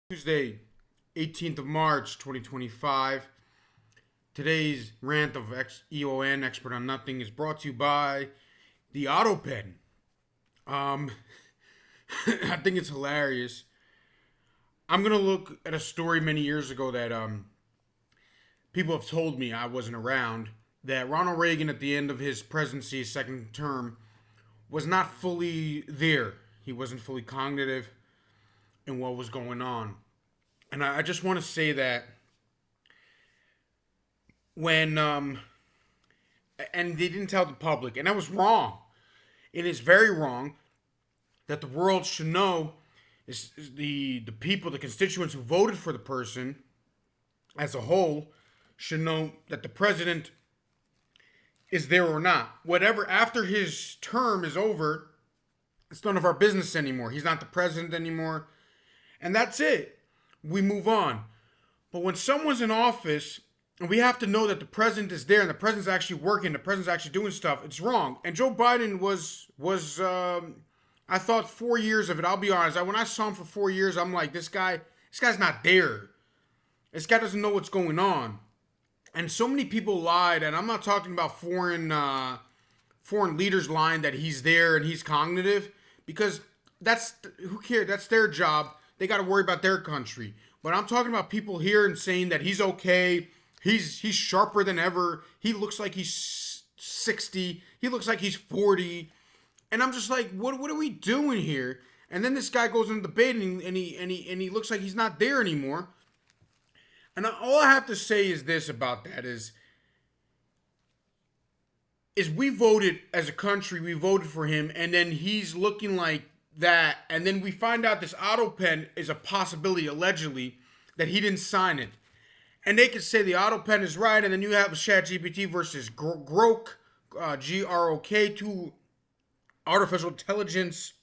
Tuesday, 18th of March, 2025. Today's rant of EON, Expert on Nothing, is brought to you by the Autopen. Um, I think it's hilarious. I'm going to look at a story many years ago that people have told me I wasn't around. That Ronald Reagan, at the end of his presidency, second term, was not fully there. He wasn't fully cognitive in what was going on. And I just want to say that when and they didn't tell the public, and that was wrong. It is very wrong that the world should know is the people, the constituents who voted for the person as a whole should know that the president is there or not. Whatever after his term is over, it's none of our business anymore. He's not the president anymore. And that's it. We move on. But when someone's in office, and we have to know that the president is there and the president's actually working, the president's actually doing stuff, it's wrong. And Joe Biden was I thought 4 years of it. I'll be honest. When I saw him for 4 years, I'm like, this guy's not there. This guy doesn't know what's going on. And so many people lied, and I'm not talking about foreign leaders lying that he's there and he's cognitive, because who cares? That's their job. They got to worry about their country. But I'm talking about people here and saying that he's okay. He's sharper than ever. He looks like he's 60. He looks like he's 40. And I'm just like, what are we doing here? And then this guy goes into debate and he looks like he's not there anymore. And all I have to say is this about that is we voted as a country, we voted for him, and then he's looking like that, and then we find out this Autopen is a possibility, allegedly, that he didn't sign it. And they could say the Autopen is right, and then you have ChatGPT versus Grok, Grok, two artificial intelligence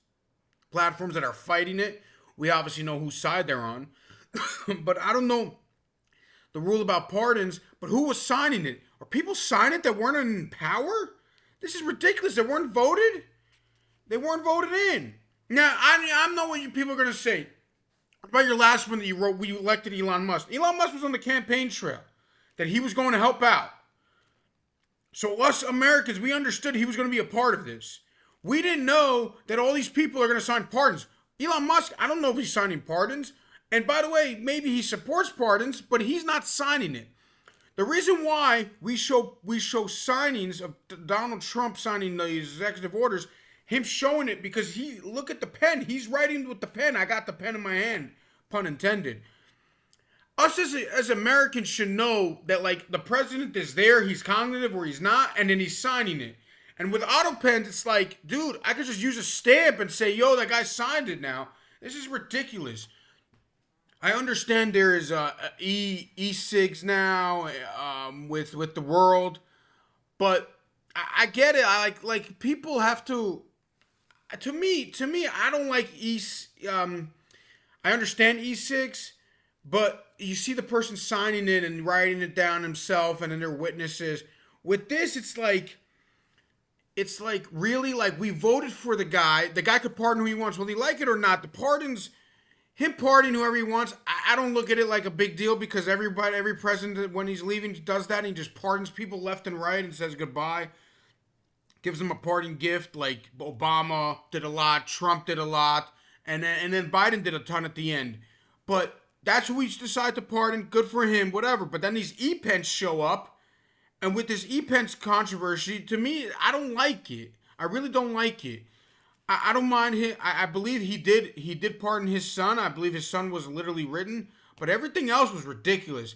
platforms that are fighting it. We obviously know whose side they're on. But I don't know the rule about pardons, but who was signing it? Are people signing it that weren't in power? This is ridiculous. They weren't voted? They weren't voted in. Now, I know what you people are going to say about your last one that you wrote, we elected Elon Musk. Elon Musk was on the campaign trail, that he was going to help out. So us Americans, we understood he was going to be a part of this. We didn't know that all these people are going to sign pardons. Elon Musk, I don't know if he's signing pardons. And by the way, maybe he supports pardons, but he's not signing it. The reason why we show signings of Donald Trump signing the executive orders, him showing it, because look at the pen. He's writing with the pen. I got the pen in my hand, pun intended. Us as Americans should know that, like, the president is there, he's cognitive or he's not, and then he's signing it. And with Autopens, it's like, dude, I could just use a stamp and say, yo, that guy signed it now. This is ridiculous. I understand there is e-cigs now with the world, but I get it. I like people have to. To me, I don't like I understand e-cigs, but you see the person signing it and writing it down himself, and then they're witnesses. With this, it's like really, like, we voted for the guy. The guy could pardon who he wants, whether you like it or not. The pardons. Him pardoning whoever he wants, I don't look at it like a big deal, because every president, when he's leaving, does that. And he just pardons people left and right and says goodbye. Gives them a parting gift, like Obama did a lot, Trump did a lot, and then Biden did a ton at the end. But that's who we decide to pardon. Good for him, whatever. But then these e-pens show up, and with this e-pens controversy, to me, I don't like it. I really don't like it. I don't mind him. I believe he did pardon his son. I believe his son was literally written, but everything else was ridiculous.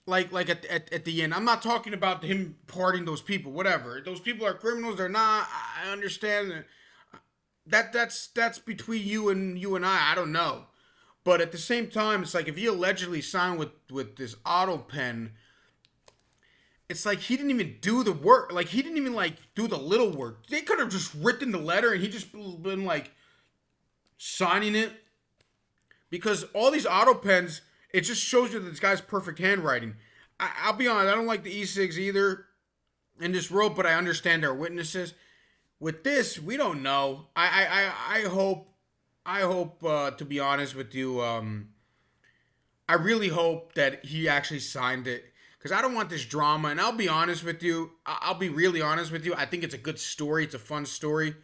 Like at the end, I'm not talking about him pardoning those people. Whatever, those people are criminals. They're not. I understand that's between you and I. I don't know, but at the same time, it's like if he allegedly signed with this Autopen. It's like he didn't even do the work. Like, he didn't even, like, do the little work. They could have just written the letter and he just been, like, signing it. Because all these Autopens, it just shows you that this guy's perfect handwriting. I'll be honest, I don't like the e-cigs either in this world, but I understand our witnesses. With this, we don't know. I hope, to be honest with you, I really hope that he actually signed it because I don't want this drama. And I'll be honest with you. I'll be really honest with you. I think it's a good story. It's a fun story.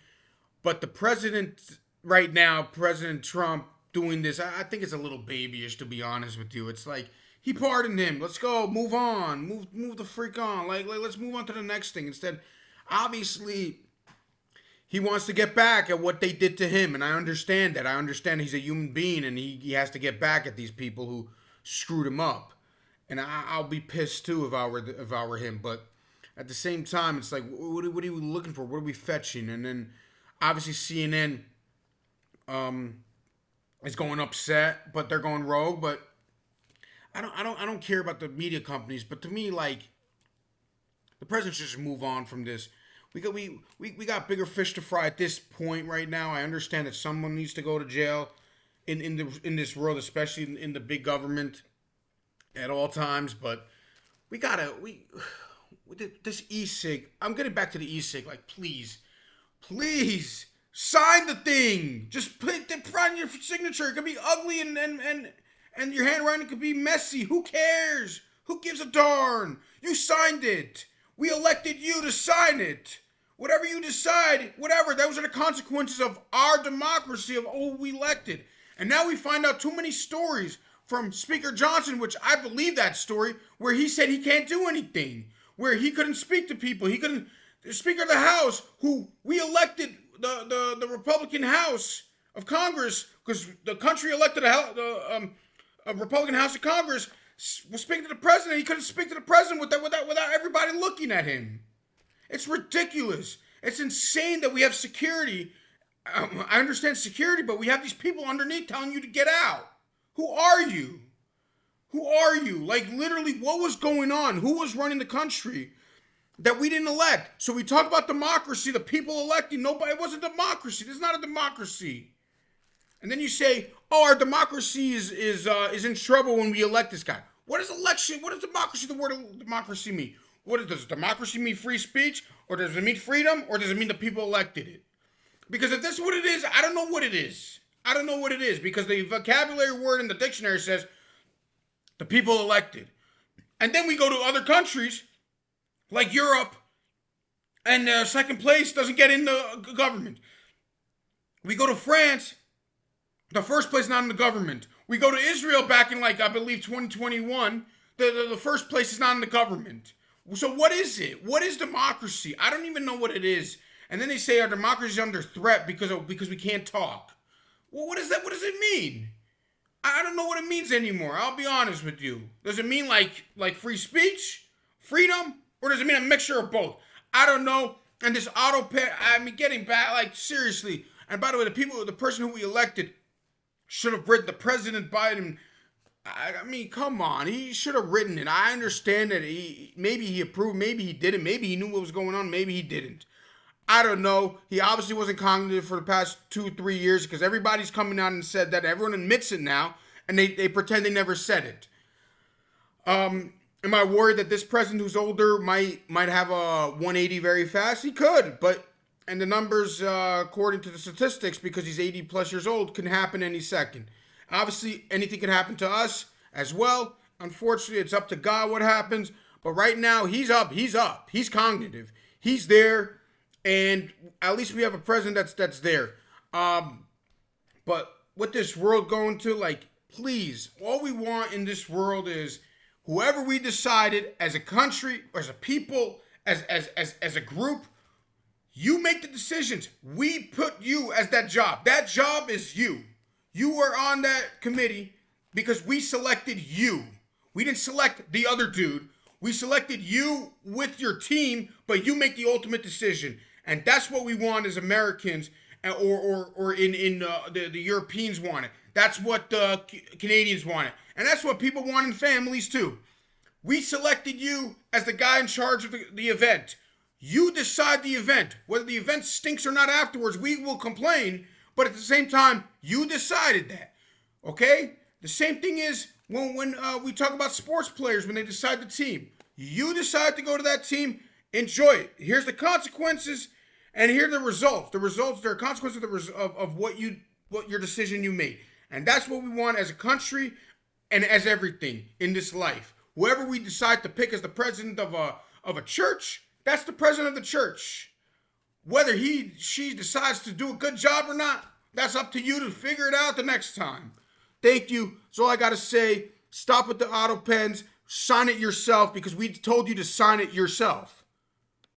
But the president right now, President Trump, doing this, I think it's a little babyish, to be honest with you. It's like he pardoned him. Let's go, move on, move the freak on. Like let's move on to the next thing. Instead, obviously, he wants to get back at what they did to him, and I understand that. I understand he's a human being, and he has to get back at these people who screwed him up. And I'll be pissed too if I were him. But at the same time, it's like, what are we looking for? What are we fetching? And then obviously CNN is going upset, but they're going rogue. But I don't care about the media companies. But to me, like, the president should just move on from this. We got bigger fish to fry at this point right now. I understand that someone needs to go to jail in this world, especially in the big government at all times. But this e-cig. I'm getting back to the e-cig. Like, please sign the thing. Just put on your signature. It could be ugly and your handwriting could be messy. Who cares? Who gives a darn? You signed it. We elected you to sign it. Whatever you decide, whatever, those are the consequences of our democracy, of who we elected. And now we find out too many stories from Speaker Johnson, which I believe that story, where he said he can't do anything, where he couldn't speak to people. He couldn't. The Speaker of the House, who we elected, the Republican House of Congress, because the country elected a Republican House of Congress, was speaking to the president. He couldn't speak to the president without everybody looking at him. It's ridiculous. It's insane that we have security. I understand security, but we have these people underneath telling you to get out. Who are you? Who are you? Like, literally, what was going on? Who was running the country that we didn't elect? So we talk about democracy, the people electing. Nobody, it wasn't democracy. This is not a democracy. And then you say, oh, our democracy is in trouble when we elect this guy. What is election? What does democracy, the word democracy mean? Does democracy mean free speech? Or does it mean freedom? Or does it mean the people elected it? Because if this is what it is, I don't know what it is. I don't know what it is. Because the vocabulary word in the dictionary says the people elected. And then we go to other countries, like Europe, and second place doesn't get in the government. We go to France, the first place not in the government. We go to Israel back in, like, I believe 2021. The first place is not in the government. So what is it? What is democracy? I don't even know what it is. And then they say our democracy is under threat because we can't talk. Well, what is that? What does it mean? I don't know what it means anymore. I'll be honest with you. Does it mean like free speech, freedom, or does it mean a mixture of both? I don't know. And this Autopen, I mean, getting back, like, seriously. And by the way, the person who we elected should have written, the President Biden. I mean, come on. He should have written it. I understand that maybe he approved, maybe he didn't, maybe he knew what was going on, maybe he didn't. I don't know. He obviously wasn't cognitive for the past 2-3 years because everybody's coming out and said that. Everyone admits it now, and they pretend they never said it. Am I worried that this president who's older might have a 180 very fast? He could, and the numbers, according to the statistics, because he's 80 plus years old, can happen any second. Obviously, anything can happen to us as well. Unfortunately, it's up to God what happens. But right now, he's up. He's cognitive. He's there. And at least we have a president that's there. But with this world going to, like, please, all we want in this world is whoever we decided as a country, or as a people, as a group, you make the decisions. We put you as that job. That job is you. You were on that committee because we selected you. We didn't select the other dude. We selected you with your team, but you make the ultimate decision. And that's what we want as Americans, or in the Europeans want it. That's what the Canadians want it. And that's what people want in families too. We selected you as the guy in charge of the event. You decide the event. Whether the event stinks or not afterwards, we will complain. But at the same time, you decided that. Okay? The same thing is when we talk about sports players, when they decide the team. You decide to go to that team, enjoy it. Here's the consequences, and here are the results. The results, there are consequences of what your decision you made. And that's what we want as a country. and as everything in this life. Whoever we decide to pick as the president of a church, that's the president of the church. Whether she decides to do a good job or not, that's up to you to figure it out the next time. Thank you. That's all I got to say. Stop with the auto pens. Sign it yourself because we told you to sign it yourself.